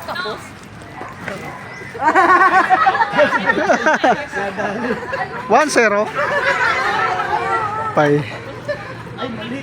Tapos. 1-0. Pay. Ay, mali.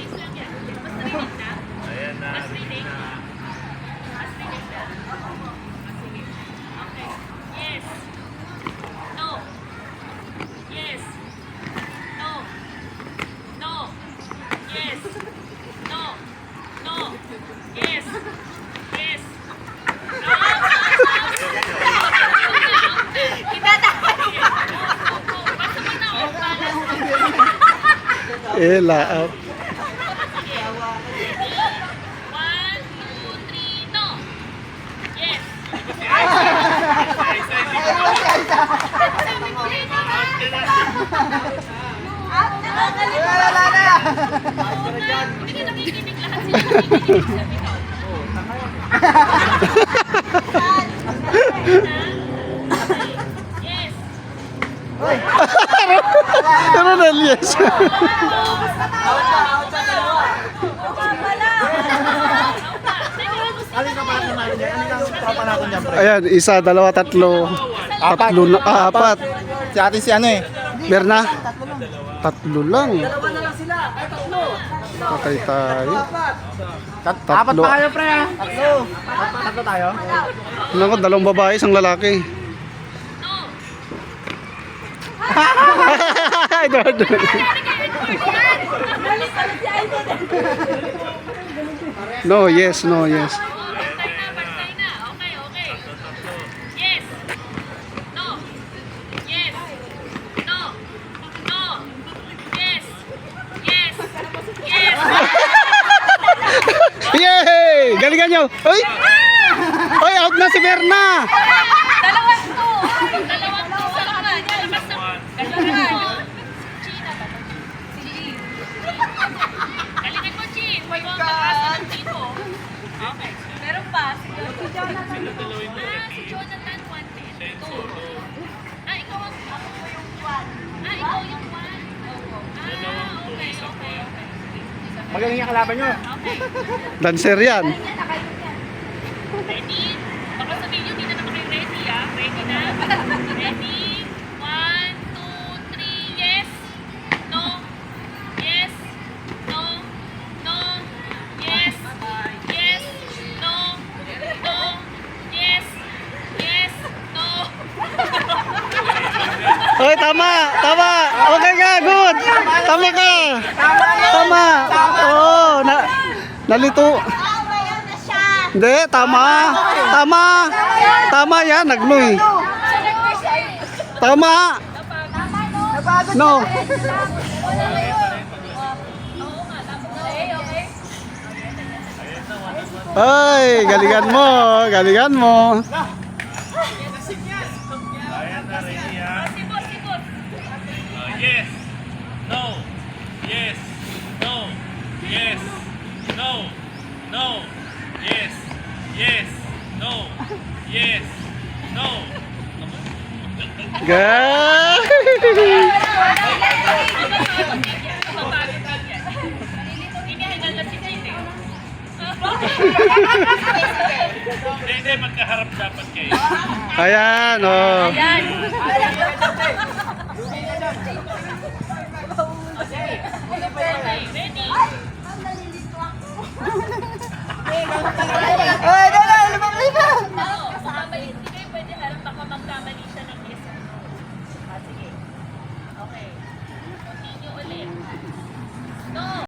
Ela. 1, 2, 3, no. Yes. Hindi ka nakikinig, lahat sila nakikinig. Sabi ko. Yes. Ano na yes? Ayan, isa, dalawa, tatlo. Tatlo na, apat. Si atin si ano eh. Berna? Tatlo lang. Patay tayo. Apat Tatlo. pa kayo pre ah. Tatlo tayo. Ano ko, dalawang babae, isang lalaki. No, yes, no, yes. Bantay na. Okay, okay. Yes. No. Yes. No. No. Yes. Yes. Yes. Yay! Galingan nyo! Uy! Uy, out na si Berna! Dalawang to. Dalawang to. Sa naman. Dalawang. China ba? Si Lee. Galingan mo, Chin. Huwag mo ang pag-asa ng tipo. Okay. Meron pa. Si Jonathan. Si Jonathan 110. 2. Ikaw ang ako yung 1. Ikaw yung 1. Okay, okay, okay. Magaling yung kalaban nyo. Okay. Dancer yan. Ready? Baka sabihin nyo, hindi na naman kayo ready, ah. Ready na? Ready? 1, 2, 3, yes. No. Yes. No. No. Yes. Yes. No. No. Yes. Yes. No. Oy, tama! Tama! Okay ka, good! Tama ka! Tama! Oo, nalito. Hindi, tama! Tama! Tama yan, nagnoy. Tama! No! Ay, galingan mo! Galingan mo! Yes. No. Yes. No. Yes. No. No. Yes. Yes. No. Yes. No. Gay! Hindi, magkaharap dapat kayo. Ayan, oh. Yan. Okay, ready?